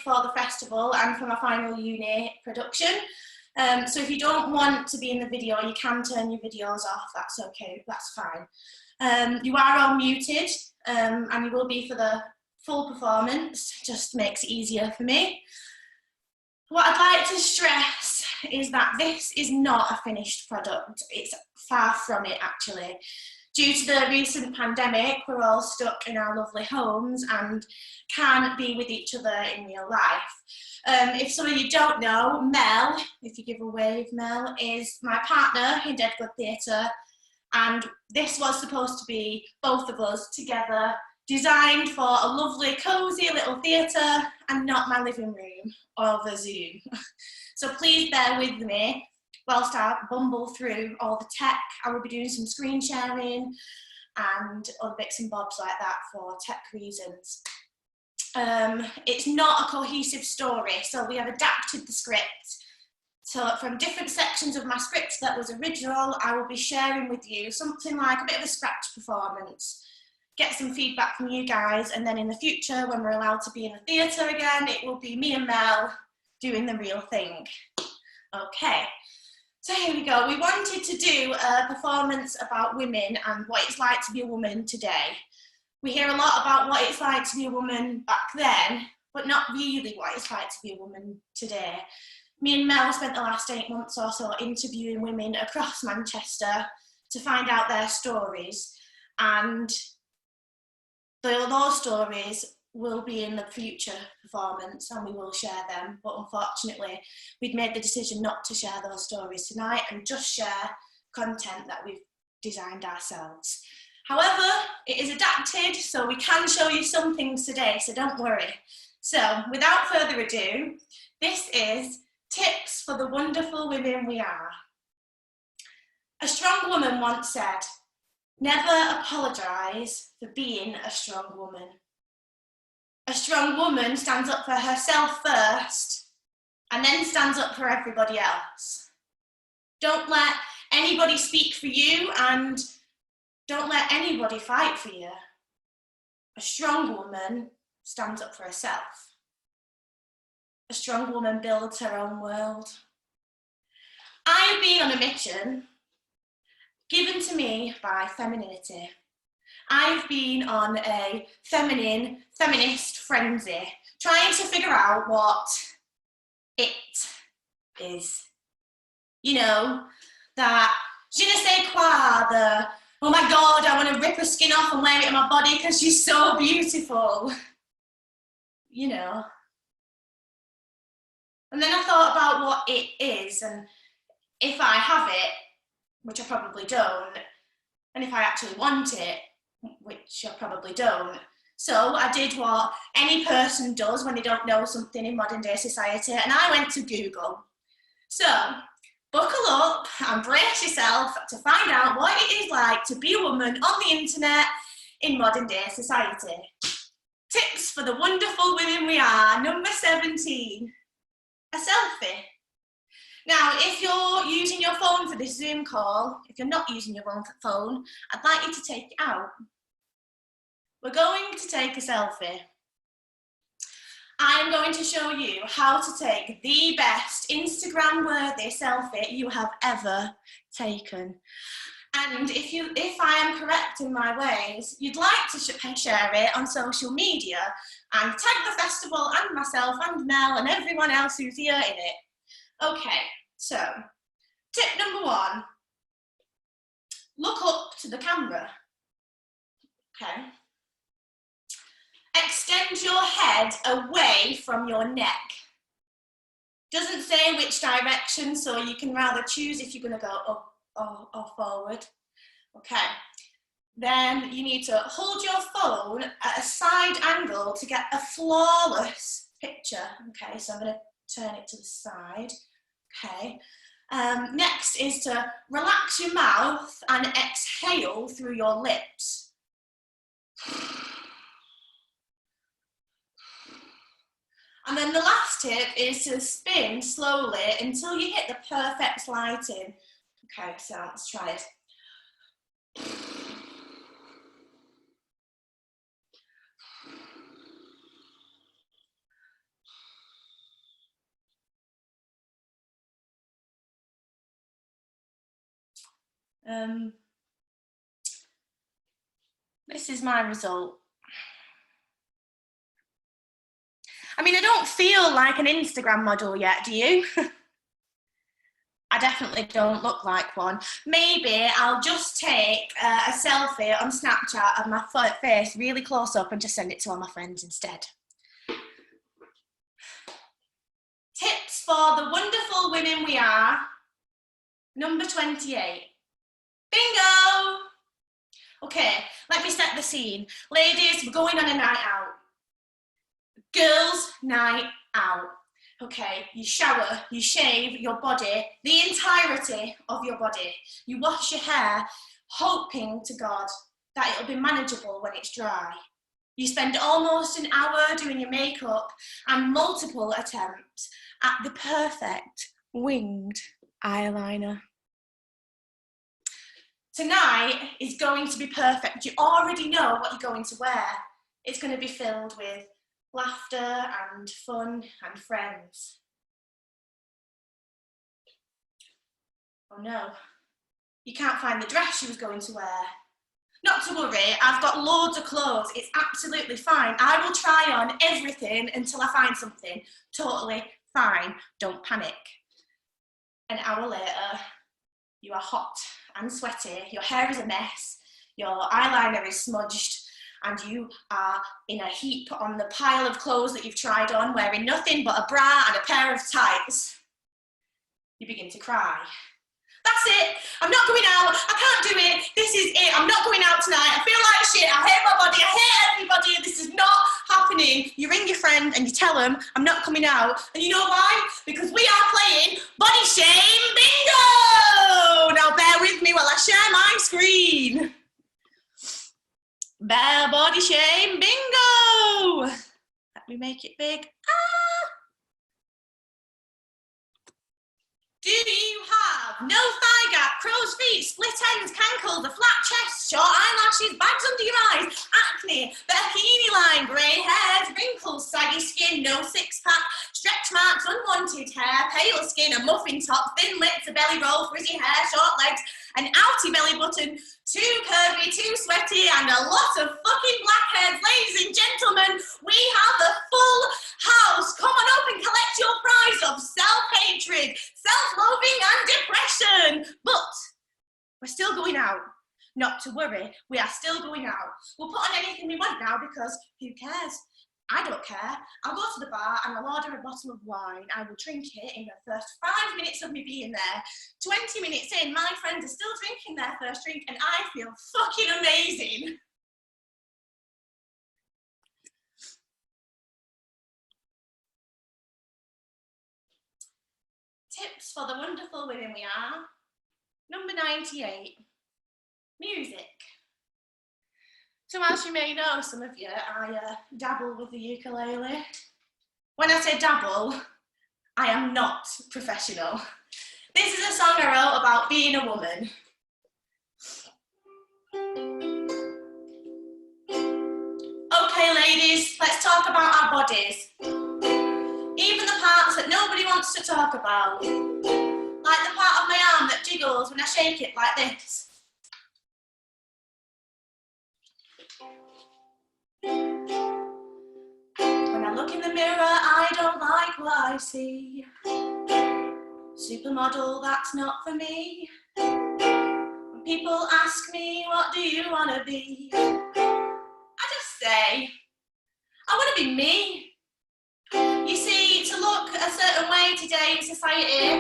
for the festival and for my final uni production. So if you don't want to be in the video, you can turn your videos off, that's okay, that's fine. You are all muted, and you will be for the full performance, just makes it easier for me. What I'd like to stress is that this is not a finished product. It's far from it, actually. Due to the recent pandemic, we're all stuck in our lovely homes and can't be with each other in real life. If some of you don't know, Mel, if you give a wave, Mel, is my partner in Dead Good Theatre, and this was supposed to be both of us together, designed for a lovely, cosy little theatre and not my living room or the Zoom. So please bear with me whilst I bumble through all the tech. I will be doing some screen sharing and other bits and bobs like that for tech reasons. It's not a cohesive story, so we have adapted the script. So from different sections of my script that was original, I will be sharing with you something like a bit of a scratch performance, get some feedback from you guys, and then in the future, when we're allowed to be in the theatre again, it will be me and Mel doing the real thing. Okay, so here we go. We wanted to do a performance about women and what it's like to be a woman today. We hear a lot about what it's like to be a woman back then, but not really what it's like to be a woman today. Me and Mel spent the last 8 months or so interviewing women across Manchester to find out their stories, and those stories will be in the future performance and we will share them, but unfortunately we'd made the decision not to share those stories tonight and just share content that we've designed ourselves. However, it is adapted, so we can show you some things today, so don't worry. So without further ado, this is Tips for the Wonderful Women We Are. A strong woman once said, "Never apologise for being a strong woman." A strong woman stands up for herself first and then stands up for everybody else. Don't let anybody speak for you and don't let anybody fight for you. A strong woman stands up for herself. A strong woman builds her own world. I have been on a mission given to me by femininity. I've been on a feminist frenzy, trying to figure out what it is. You know, that je ne sais quoi, the, oh my God, I want to rip her skin off and wear it on my body because she's so beautiful. You know. And then I thought about what it is, and if I have it, which I probably don't, and if I actually want it, which I probably don't. So I did what any person does when they don't know something in modern day society, and I went to Google. So buckle up and brace yourself to find out what it is like to be a woman on the internet in modern day society. Tips for the wonderful women we are, number 17, a selfie. Now, if you're using your phone for this Zoom call, if you're not using your phone, I'd like you to take it out. We're going to take a selfie. I'm going to show you how to take the best Instagram-worthy selfie you have ever taken. And if I am correct in my ways, you'd like to share it on social media and tag the festival and myself and Mel and everyone else who's here in it. Okay, so tip number 1, look up to the camera. Okay. Extend your head away from your neck. Doesn't say which direction, so you can rather choose if you're going to go up or forward. Okay. Then you need to hold your phone at a side angle to get a flawless picture. Okay, so I'm going to turn it to the side. Okay. Next is to relax your mouth and exhale through your lips. And then the last tip is to spin slowly until you hit the perfect lighting. Okay, so let's try it. This is my result. I mean, I don't feel like an Instagram model yet, do you? I definitely don't look like one. Maybe I'll just take a selfie on Snapchat of my face really close up and just send it to all my friends instead. Tips for the wonderful women we are. Number 28. Bingo! Okay, let me set the scene. Ladies, we're going on a night out. Girls' night out. Okay, you shower, you shave your body, the entirety of your body. You wash your hair, hoping to God that it'll be manageable when it's dry. You spend almost an hour doing your makeup and multiple attempts at the perfect winged eyeliner. Tonight is going to be perfect. You already know what you're going to wear. It's going to be filled with laughter and fun and friends. Oh no, you can't find the dress she was going to wear. Not to worry, I've got loads of clothes. It's absolutely fine. I will try on everything until I find something. Totally fine. Don't panic. An hour later, you are hot and sweaty. Your hair is a mess. Your eyeliner is smudged. And you are in a heap on the pile of clothes that you've tried on, wearing nothing but a bra and a pair of tights. You begin to cry. That's it, I'm not going out, I can't do it, this is it, I'm not going out tonight, I feel like shit, I hate my body, I hate everybody, this is not happening. You ring your friend and you tell them, I'm not coming out, and you know why? Because we are playing Body Shame Bingo! Now bear with me while I share my screen. Bear Body Shame Bingo! Let me make it big. Do you have no thigh gap, crow's feet, split ends, cankles, a flat chest, short eyelashes, bags under your eyes, acne, bikini line, grey hairs, wrinkles, saggy skin, no six-pack, stretch marks, unwanted hair, pale skin, a muffin top, thin lips, a belly roll, frizzy hair, short legs, an outie belly button, too curvy, too sweaty, and a lot of fucking blackheads. Ladies and gentlemen, we have a full house. Come on up and collect your prize of self-hatred, self-loathing and depression. But we're still going out. Not to worry, we are still going out. We'll put on anything we want now because who cares? I don't care. I'll go to the bar and I'll order a bottle of wine. I will drink it in the first 5 minutes of me being there. 20 minutes in, my friends are still drinking their first drink and I feel fucking amazing. Tips for the wonderful women we are. Number 98, music. So as you may know, some of you, I dabble with the ukulele. When I say dabble, I am not professional. This is a song I wrote about being a woman. Okay, ladies, let's talk about our bodies. Even the parts that nobody wants to talk about. Like the part of my arm that jiggles when I shake it like this. When I look in the mirror, I don't like what I see. Supermodel, that's not for me. When people ask me, what do you want to be? I just say, I want to be me. You see, to look a certain way today in society,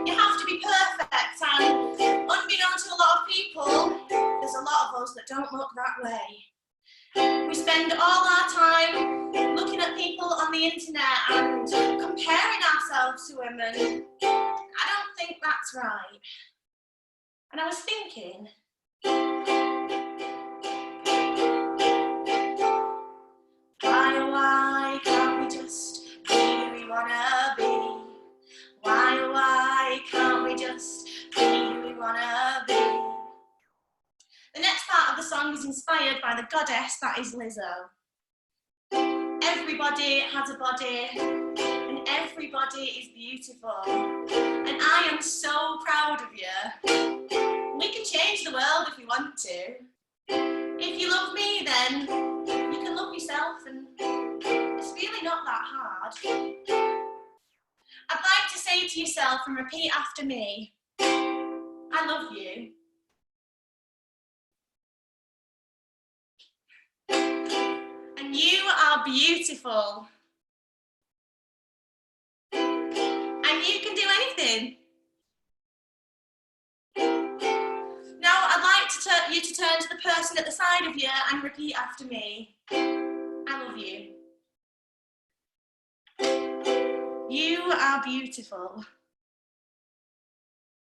you have to be perfect, and unbeknownst to a lot of people, there's a lot of us that don't look that way. We spend all our time looking at people on the internet and comparing ourselves to women. I don't think that's right. And I was thinking, why can't we just be who we wanna be? Why can't we just be who we wanna be? The next part of the song is inspired by the goddess that is Lizzo. Everybody has a body, and everybody is beautiful. And I am so proud of you. We can change the world if we want to. If you love me, then you can love yourself, and it's really not that hard. I'd like to say to yourself and repeat after me, I love you. And you are beautiful. And you can do anything. Now I'd like you to turn to the person at the side of you and repeat after me. I love you. You are beautiful.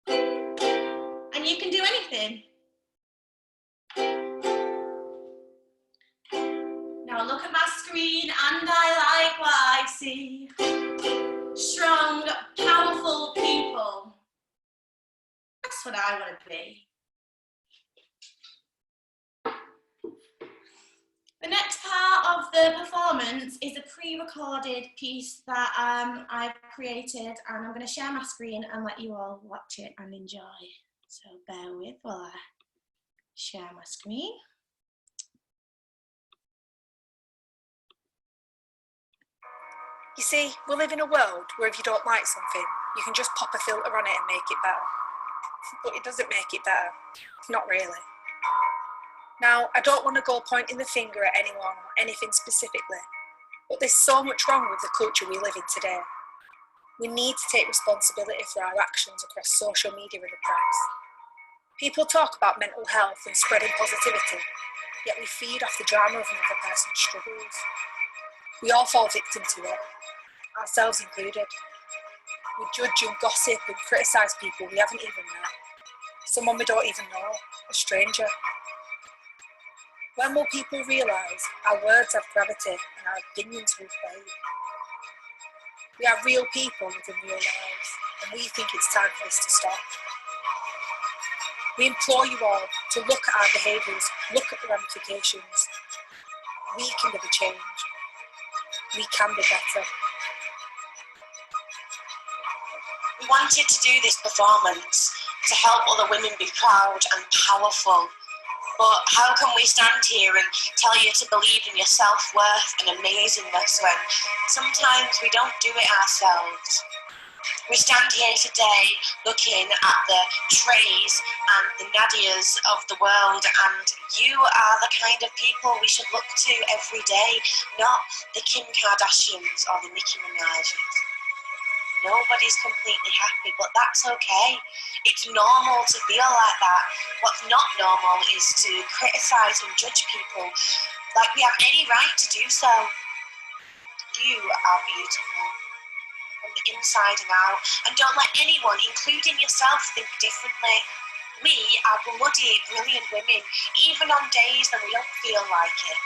And you can do anything. Now look at my screen and I like what I see. Strong, powerful people. That's what I want to be. The next part of the performance is a pre-recorded piece that I've created, and I'm going to share my screen and let you all watch it and enjoy. So bear with while I share my screen. You see, we live in a world where if you don't like something, you can just pop a filter on it and make it better. But it doesn't make it better. Not really. Now, I don't want to go pointing the finger at anyone or anything specifically, but there's so much wrong with the culture we live in today. We need to take responsibility for our actions across social media and the press. People talk about mental health and spreading positivity, yet we feed off the drama of another person's struggles. We all fall victim to it, ourselves included. We judge and gossip and criticise people we haven't even met, someone we don't even know, a stranger. When will people realise our words have gravity and our opinions hold weight? We are real people living real lives, and we think it's time for this to stop. We implore you all to look at our behaviours, look at the ramifications. We can be the change. We can be better. We wanted to do this performance to help other women be proud and powerful. But how can we stand here and tell you to believe in your self-worth and amazingness when sometimes we don't do it ourselves? We stand here today looking at the Treys and the Nadias of the world, and you are the kind of people we should look to every day, not the Kim Kardashians or the Nicki Minaj's. Nobody's completely happy, but that's okay. It's normal to feel like that. What's not normal is to criticise and judge people like we have any right to do so. You are beautiful from the inside and out, and don't let anyone, including yourself, think differently. We are bloody brilliant women, even on days when we don't feel like it.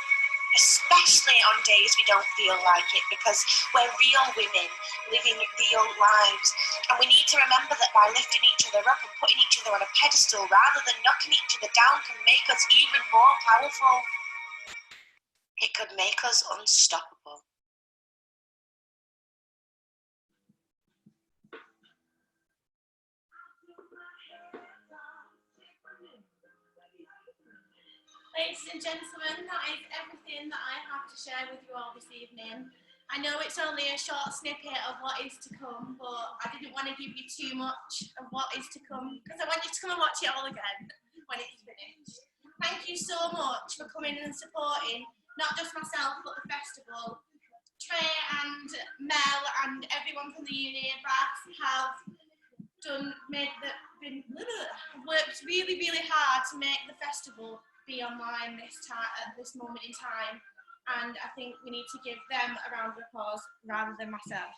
Especially on days we don't feel like it, because we're real women living real lives, and we need to remember that by lifting each other up and putting each other on a pedestal rather than knocking each other down can make us even more powerful. It could make us unstoppable. Ladies and gentlemen, that is everything that I have to share with you all this evening. I know it's only a short snippet of what is to come, but I didn't want to give you too much of what is to come because I want you to come and watch it all again when it's finished. Thank you so much for coming and supporting, not just myself, but the festival. Trey and Mel and everyone from the uni have worked really, really hard to make the festival be online at this moment in time, and I think we need to give them a round of applause rather than myself.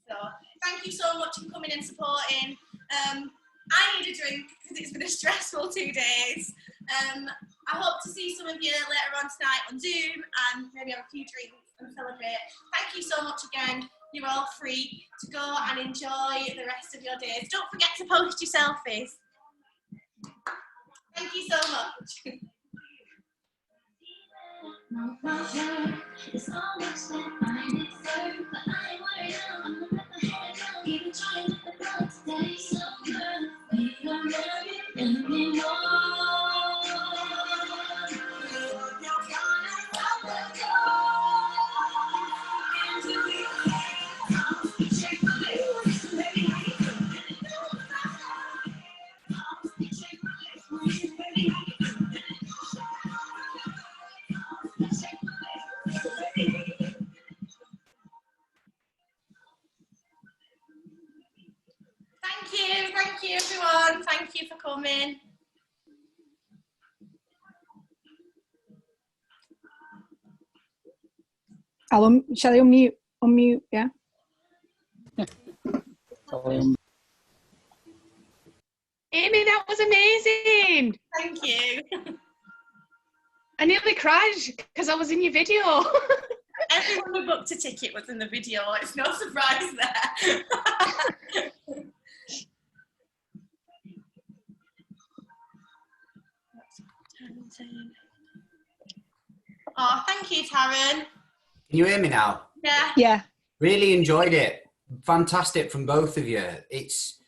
So thank you so much for coming and supporting. I need a drink because it's been a stressful 2 days. I hope to see some of you later on tonight on Zoom and maybe have a few drinks and celebrate. Thank you so much again. You're all free to go and enjoy the rest of your days. Don't forget to post your selfies. Thank you so much. No problem, it's all much that I deserve, but I ain't worried, I'm gonna let my head down, keep it trying with the blood today, so good, we are married. Thank you for coming. Shall I unmute? Unmute, yeah. Amy, that was amazing. Thank you. I nearly cried because I was in your video. Everyone who booked a ticket was in the video. It's no surprise there. Oh, thank you, Taryn. Can you hear me now? Yeah. Yeah. Really enjoyed it. Fantastic from both of you. It's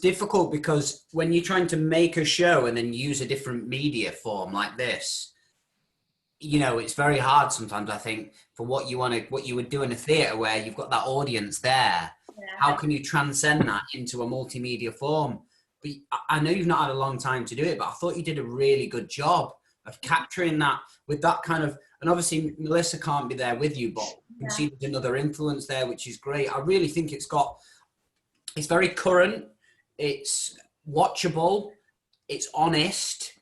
difficult because when you're trying to make a show and then use a different media form like this, you know, it's very hard sometimes, I think, for what you would do in a theatre where you've got that audience there. Yeah. How can you transcend that into a multimedia form? But I know you've not had a long time to do it, but I thought you did a really good job of capturing that with that kind of, and obviously Melissa can't be there with you, but you can see there's another influence there, which is great. I really think it's very current, it's watchable, it's honest,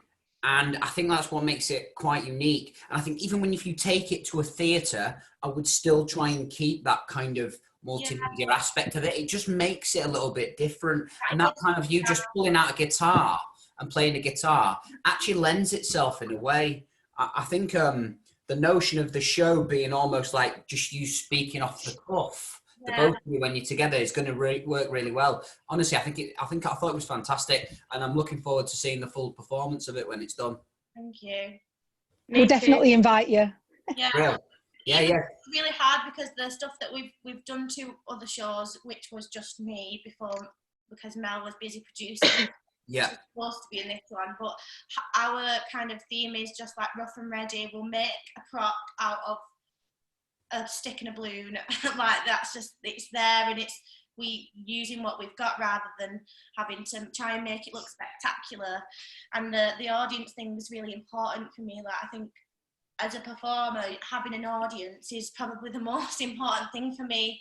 and I think that's what makes it quite unique. And I think even if you take it to a theatre, I would still try and keep that kind of multimedia aspect of it. It just makes it a little bit different. And that kind of you just pulling out a guitar and playing a guitar actually lends itself in a way. I think the notion of the show being almost like just you speaking off the cuff, the both of you when you're together is going to work really well. Honestly, I thought it was fantastic, and I'm looking forward to seeing the full performance of it when it's done. Thank you. We'll definitely invite you. Yeah. Real. Yeah, yeah. It's really hard because the stuff that we've done 2 other shows, which was just me before, because Mel was busy producing. Yeah. She's supposed to be in this one, but our kind of theme is just like rough and ready. We'll make a prop out of a stick and a balloon. Like that's just, it's there, and it's we using what we've got rather than having to try and make it look spectacular. And the audience thing is really important for me. Like I think as a performer, having an audience is probably the most important thing for me.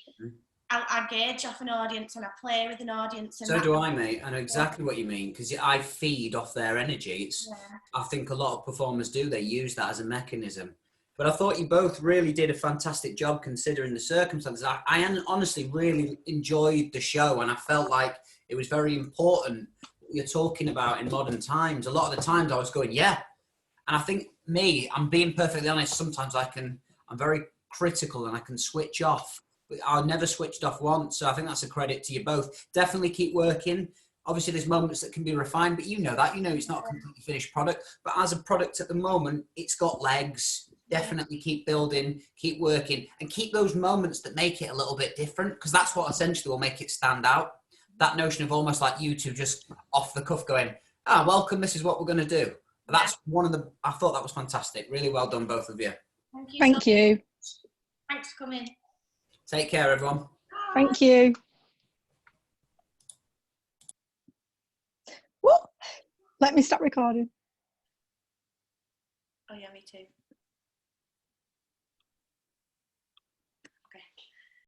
I gauge off an audience and I play with an audience. And so do I, mate. I know exactly what you mean, because I feed off their energy. I think a lot of performers do. They use that as a mechanism. But I thought you both really did a fantastic job considering the circumstances. I honestly really enjoyed the show, and I felt like it was very important what you're talking about in modern times. A lot of the times I was going, yeah. And I think I'm being perfectly honest, sometimes I'm very critical and I can switch off. I never switched off once, so I think that's a credit to you both. Definitely keep working. Obviously, there's moments that can be refined, but you know that. You know it's not a completely finished product. But as a product at the moment, it's got legs. Definitely keep building, keep working, and keep those moments that make it a little bit different, because that's what essentially will make it stand out. That notion of almost like you two just off the cuff going, welcome, this is what we're going to do. That's I thought that was fantastic. Really well done, both of you. Thank you. Thanks for coming. Take care, everyone. Thank you. What? Let me stop recording. Oh yeah, me too.